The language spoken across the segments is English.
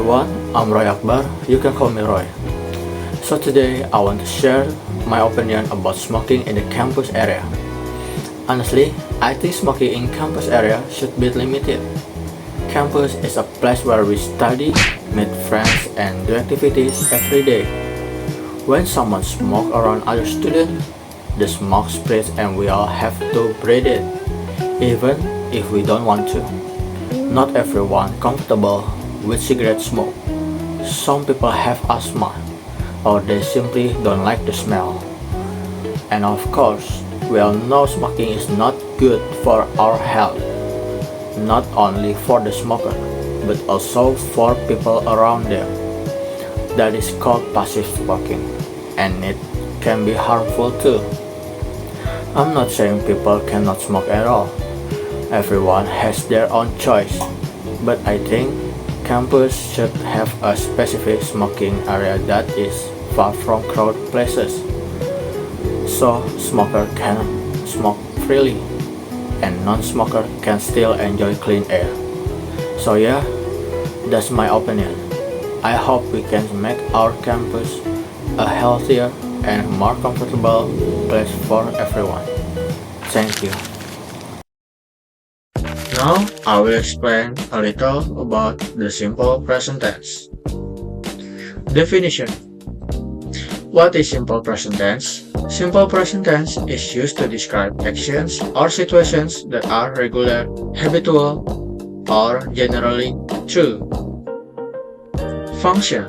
everyone, I'm Roy Akbar, you can call me Roy. So today I want to share my opinion about smoking in the campus area. Honestly, I think smoking in campus area should be limited. Campus is a place where we study, meet friends, and do activities every day. When someone smokes around other students, the smoke spreads and we all have to breathe it, even if we don't want to. Not everyone comfortable with cigarette smoke. Some people have asthma, or they simply don't like the smell. And of course, we all know smoking is not good for our health, not only for the smoker, but also for people around them. That is called passive smoking, and it can be harmful too. I'm not saying people cannot smoke at all. Everyone has their own choice, but I think campus should have a specific smoking area that is far from crowded places, so smoker can smoke freely and non-smoker can still enjoy clean air. So yeah, that's my opinion. I hope we can make our campus a healthier and more comfortable place for everyone. Thank you. Now I will explain a little about the simple present tense. Definition. What is simple present tense? Simple present tense is used to describe actions or situations that are regular, habitual, or generally true. Function.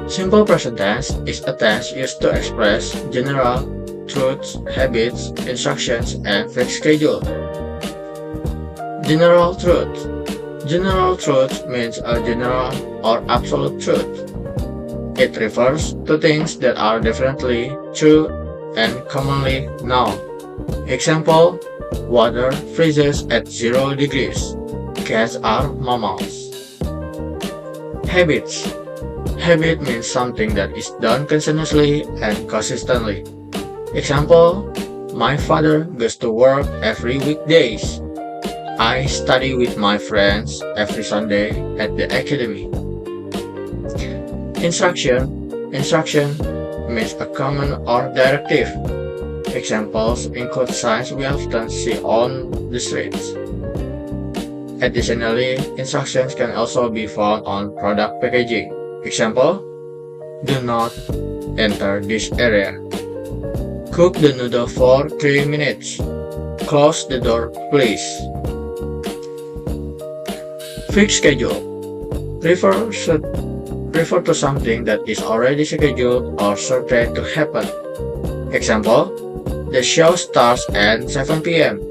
Simple present tense is a tense used to express general truths, habits, instructions, and fixed schedule. General truth. General truth means a general or absolute truth. It refers to things that are definitely true and commonly known. Example, water freezes at 0 degrees. Cats are mammals. Habits. Habit means something that is done continuously and consistently. Example, my father goes to work every weekdays. I study with my friends every Sunday at the academy. Instruction. Instruction means a command or directive. Examples include signs we often see on the streets. Additionally, instructions can also be found on product packaging. Example, do not enter this area. Cook the noodle for 3 minutes. Close the door, please. Fixed schedule. Refer to something that is already scheduled or certain to happen. Example, the show starts at 7 p.m.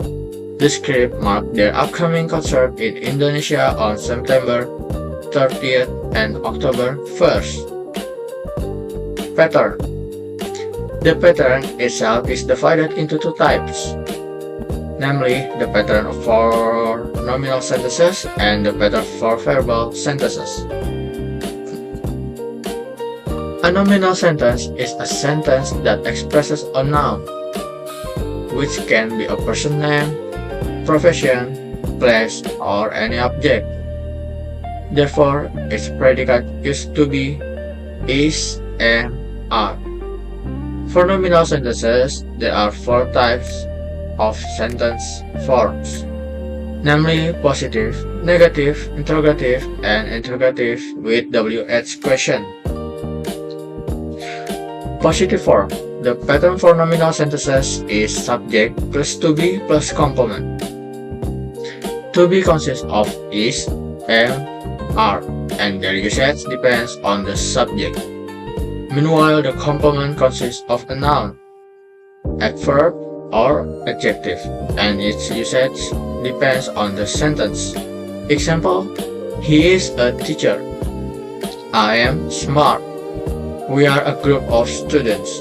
The script marked their upcoming concert in Indonesia on September 30th and October 1st. Pattern. The pattern itself is divided into two types, namely the pattern for nominal sentences and the pattern for verbal sentences. A nominal sentence is a sentence that expresses a noun, which can be a person name, profession, place, or any object. Therefore, its predicate used to be is, am, are. For nominal sentences, there are 4 types of sentence forms, namely positive, negative, interrogative, and interrogative with WH question. Positive form. The pattern for nominal sentences is subject plus to be plus complement. To be consists of is, am, are, and their usage depends on the subject. Meanwhile, the complement consists of a noun, adverb, or adjective, and its usage depends on the sentence. Example, he is a teacher. I am smart. We are a group of students.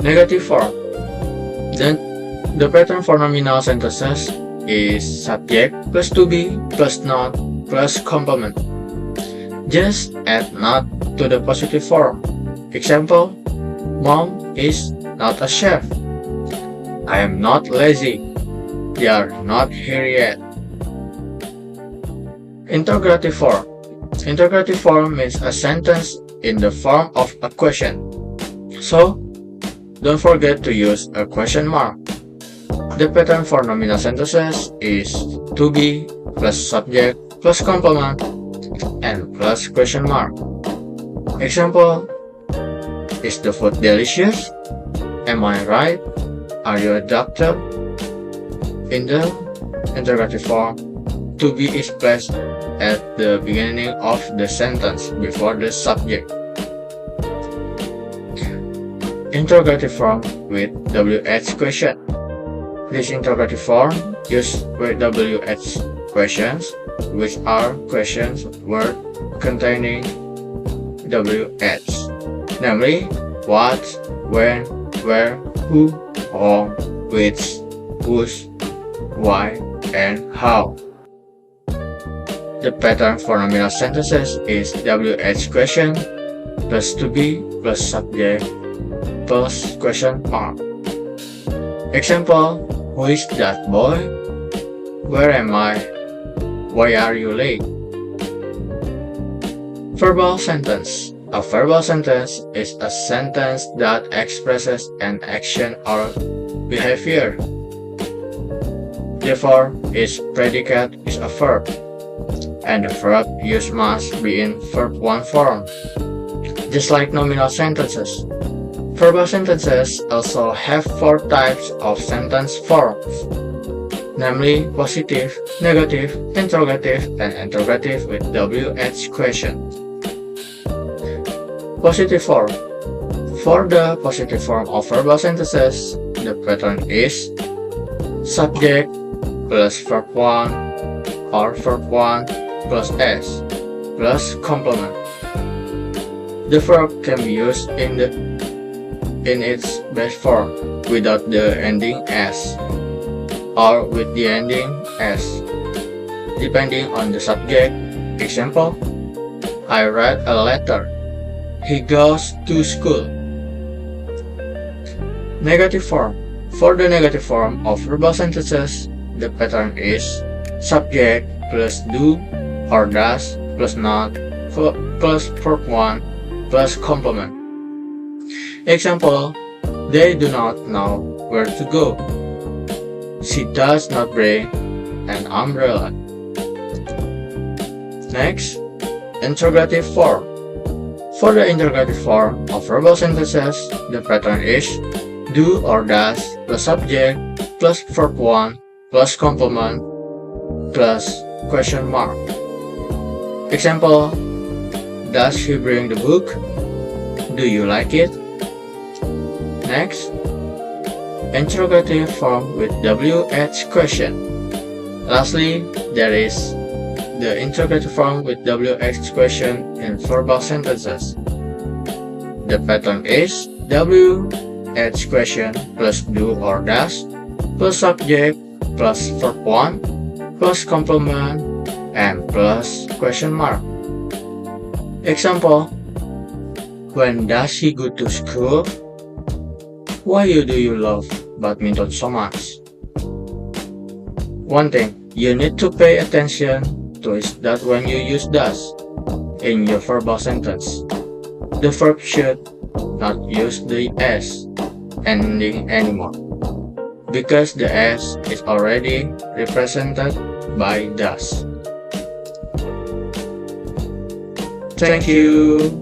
Negative form. Then the pattern for nominal sentences is subject plus to be plus not plus complement. Just add not to the positive form. Example, mom is not a chef. I am not lazy. They are not here yet. Interrogative form. Interrogative form means a sentence in the form of a question. So, don't forget to use a question mark. The pattern for nominal sentences is to be plus subject plus complement and plus question mark. Example: is the food delicious? Am I right? Are you a doctor? In the interrogative form, to be is placed at the beginning of the sentence before the subject. Interrogative form with WH question. This interrogative form uses WH questions, which are questions word containing WH, namely what, when, where, who, whom, which, whose, why, and how. The pattern for nominal sentences is WH question plus to be plus subject plus question mark. Example: who is that boy? Where am I? Why are you late? Verbal sentence. A verbal sentence is a sentence that expresses an action or behavior. Therefore, its predicate is a verb, and the verb used must be in verb 1 form, just like nominal sentences. Verbal sentences also have 4 types of sentence forms, namely positive, negative, interrogative, and interrogative with WH question. Positive form. For the positive form of verbal sentences, the pattern is subject plus verb 1 or verb 1 plus S plus complement. The verb can be used in its best form without the ending S or with the ending S, depending on the subject. Example: I read a letter. He goes to school. Negative form. For the negative form of verbal sentences, the pattern is subject plus do or does plus not plus verb 1 plus complement. Example: they do not know where to go. She does not bring an umbrella. Next, interrogative form. For the interrogative form of verbal sentences, the pattern is do or does plus subject plus verb 1 plus complement plus question mark. Example: does he bring the book? Do you like it? Next, interrogative form with WH question. Lastly, there is the interrogative form with WH question in verbal sentences. The pattern is WH question plus do or does plus subject plus verb 1 plus complement and plus question mark. Example: when does he go to school? Why do you love badminton so much? One thing you need to pay attention to is that when you use does in your verbal sentence, the verb should not use the S ending anymore, because the S is already represented by does. Thank you.